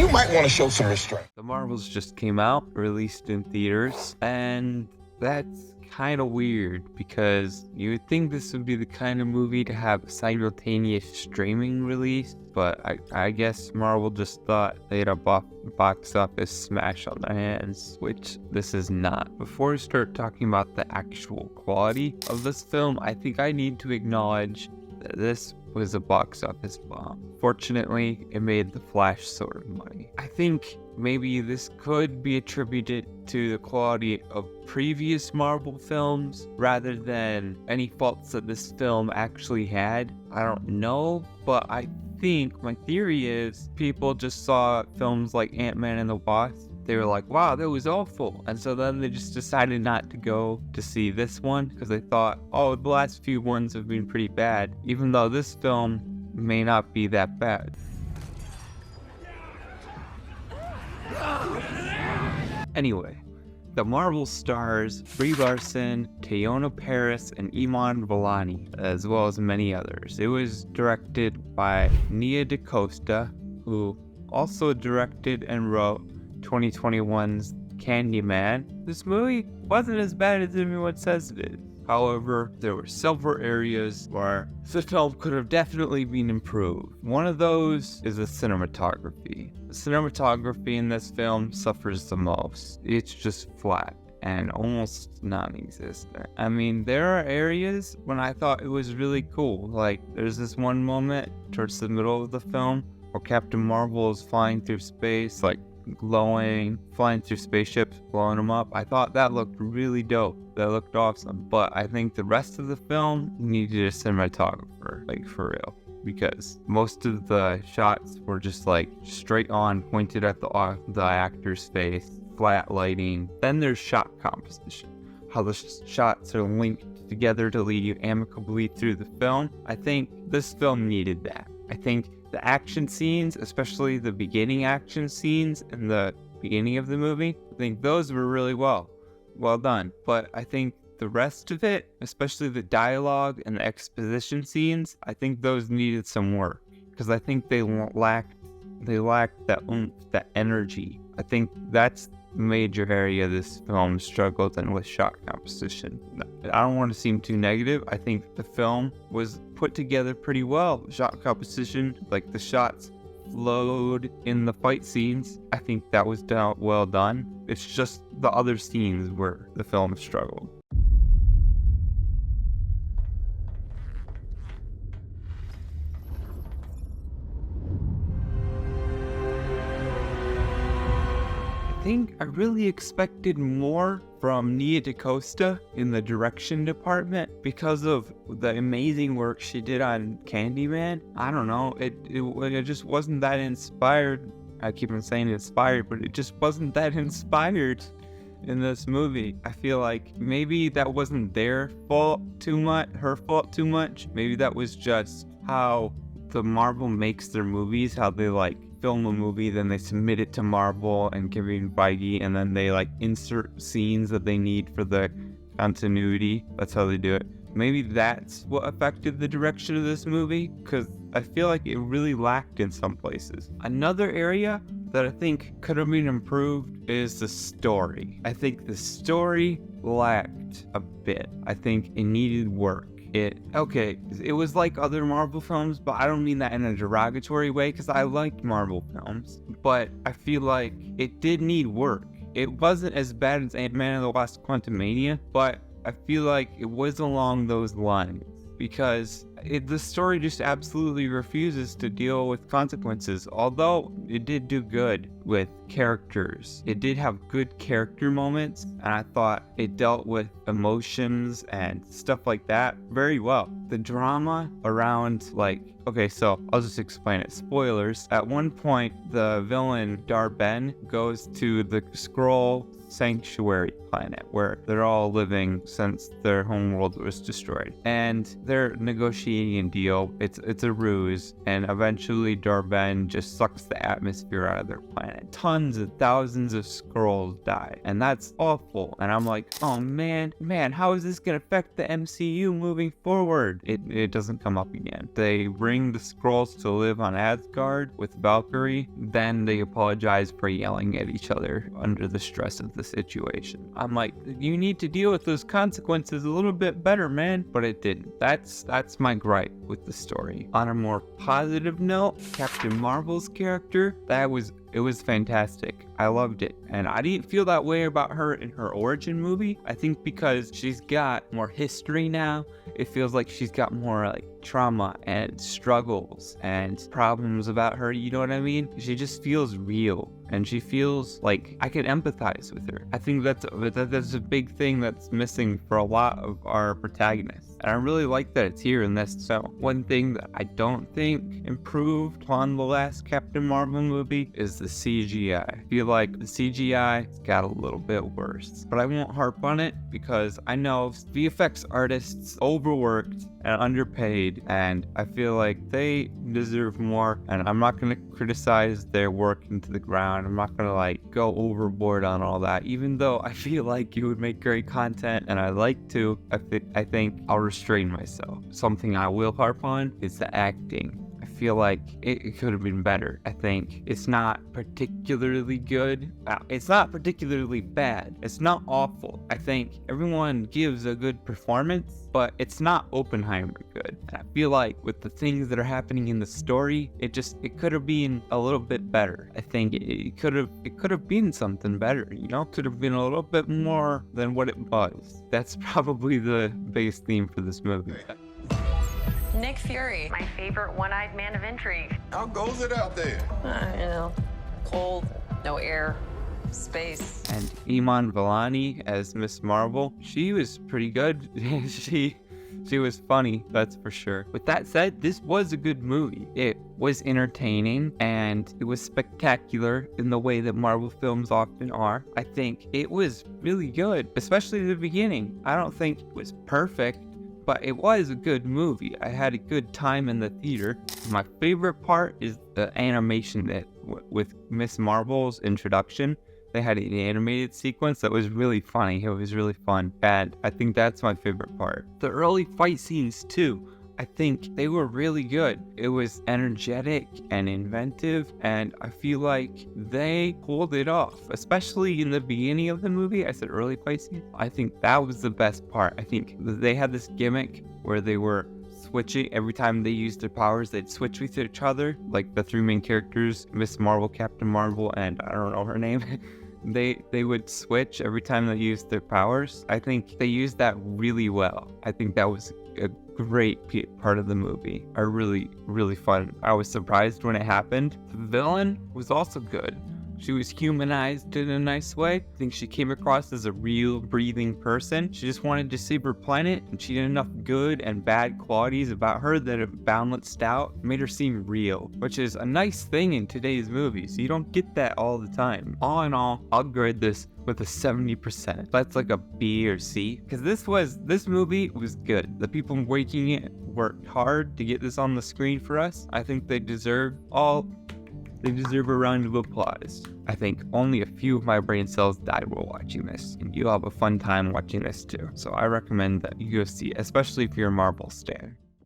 You might want to show some restraint. The Marvels just came out, released in theaters, and that's kind of weird because you would think this would be the kind of movie to have a simultaneous streaming release, but I guess Marvel just thought they had a box office smash on their hands, which this is not. Before we start talking about the actual quality of this film, I think I need to acknowledge that this was a box office bomb. Fortunately, it made the Flash sort of money. I think maybe this could be attributed to the quality of previous Marvel films rather than any faults that this film actually had. I don't know, but I think my theory is people just saw films like Ant-Man and the Wasp. They were like, wow, that was awful. And so then they just decided not to go to see this one because they thought, oh, the last few ones have been pretty bad, even though this film may not be that bad. Anyway, the Marvel stars Brie Larson, Teyonah Parris, and Iman Vellani, as well as many others. It was directed by Nia DaCosta, who also directed and wrote 2021's Candyman. This movie wasn't as bad as everyone says it is. However, there were several areas where the film could have definitely been improved. One of those is the cinematography. The cinematography in this film suffers the most. It's just flat and almost non-existent. I mean, there are areas when I thought it was really cool. Like, there's this one moment towards the middle of the film where Captain Marvel is flying through space, like glowing, flying through spaceships, blowing them up. I thought that looked really dope. That looked awesome. But I think the rest of the film needed a cinematographer, like for real. Because most of the shots were just like straight on, pointed at the actor's face, flat lighting. Then there's shot composition. How the shots are linked together to lead you amicably through the film. I think this film needed that. I think the action scenes, especially the beginning action scenes in the beginning of the movie, I think those were really well done. But I think the rest of it, especially the dialogue and the exposition scenes, I think those needed some work because I think they lacked that oomph, that energy. I think that's the major area this film struggled in with shot composition. I don't want to seem too negative. I think the film was put together pretty well. Shot composition, like the shots flowed in the fight scenes. I think that was well done. It's just the other scenes where the film struggled. I think I really expected more from Nia DaCosta in the direction department because of the amazing work she did on Candyman. I don't know, it just wasn't that inspired. I keep on saying inspired, but it just wasn't that inspired in this movie. I feel like maybe that wasn't her fault too much. Maybe that was just how the Marvel makes their movies, how they like film a movie, then they submit it to Marvel and Kevin Feige, and then they like insert scenes that they need for the continuity. That's how they do it. Maybe that's what affected the direction of this movie, because I feel like it really lacked in some places. Another area that I think could have been improved is the story. I think the story lacked a bit. I think it needed work. It was like other Marvel films, but I don't mean that in a derogatory way because I liked Marvel films, but I feel like it did need work. It wasn't as bad as Ant-Man and the Wasp: Quantumania, but I feel like it was along those lines because the story just absolutely refuses to deal with consequences. Although it did do good with characters, it did have good character moments, and I thought it dealt with emotions and stuff like that very well. The drama around, so I'll just explain it. Spoilers. At one point, the villain Dar-Benn goes to the Skrull sanctuary planet where they're all living since their homeworld was destroyed, and they're negotiating a deal. It's a ruse, and eventually Dar-Benn just sucks the atmosphere out of their planet. Tons tons of thousands of Skrulls die, and that's awful. And I'm like, oh man, how is this gonna affect the MCU moving forward? It doesn't come up again. They bring the Skrulls to live on Asgard with Valkyrie, then they apologize for yelling at each other under the stress of the situation. I'm like, you need to deal with those consequences a little bit better, man. But it didn't. That's my gripe with the story. On a more positive note, Captain Marvel's character, it was fantastic. I loved it. And I didn't feel that way about her in her origin movie. I think because she's got more history now, it feels like she's got more like trauma and struggles and problems about her, you know what I mean? She just feels real, and she feels like I can empathize with her. I think that's a big thing that's missing for a lot of our protagonists, and I really like that it's here in this. So one thing that I don't think improved on the last Captain Marvel movie is the CGI. I feel like the CGI got a little bit worse, but I won't harp on it because I know VFX artists overworked and underpaid, and I feel like they deserve more, and I'm not going to criticize their work into the ground. I'm not going to like go overboard on all that, even though I feel like you would make great content and I like to. I think I'll restrain myself. Something I will harp on is the acting. I feel like it could have been better. I think it's not particularly good. It's not particularly bad. It's not awful. I think everyone gives a good performance, but it's not Oppenheimer good. And I feel like with the things that are happening in the story, it could have been a little bit better. I think it could have been something better, you know? Could have been a little bit more than what it was. That's probably the base theme for this movie. Nick Fury, my favorite one-eyed man of intrigue. How goes it out there? You know, cold, no air, space. And Iman Vellani as Miss Marvel, she was pretty good. She was funny, that's for sure. With that said, this was a good movie. It was entertaining and it was spectacular in the way that Marvel films often are. I think it was really good, especially the beginning. I don't think it was perfect, but it was a good movie. I had a good time in the theater. My favorite part is the animation that with Miss Marvel's introduction. They had an animated sequence that was really funny. It was really fun, and I think that's my favorite part. The early fight scenes too, I think they were really good. It was energetic and inventive, and I feel like they pulled it off, especially in the beginning of the movie. I said early fight scenes. I think that was the best part. I think they had this gimmick where they were switching every time they used their powers. They'd switch with each other, like the three main characters, Miss Marvel, Captain Marvel, and I don't know her name. They would switch every time they used their powers. I think they used that really well. I think that was a great part of the movie. Really fun. I was surprised when it happened. The villain was also good. She was humanized in a nice way. I think she came across as a real, breathing person. She just wanted to save her planet, and she had enough good and bad qualities about her that it balanced out, made her seem real, which is a nice thing in today's movies. You don't get that all the time. All in all, I'll grade this with a 70%. That's like a B or C, because this movie was good. The people making it worked hard to get this on the screen for us. I think they deserve a round of applause. I think only a few of my brain cells died while watching this, and you'll have a fun time watching this too. So I recommend that you go see it, especially if you're a Marvel stan.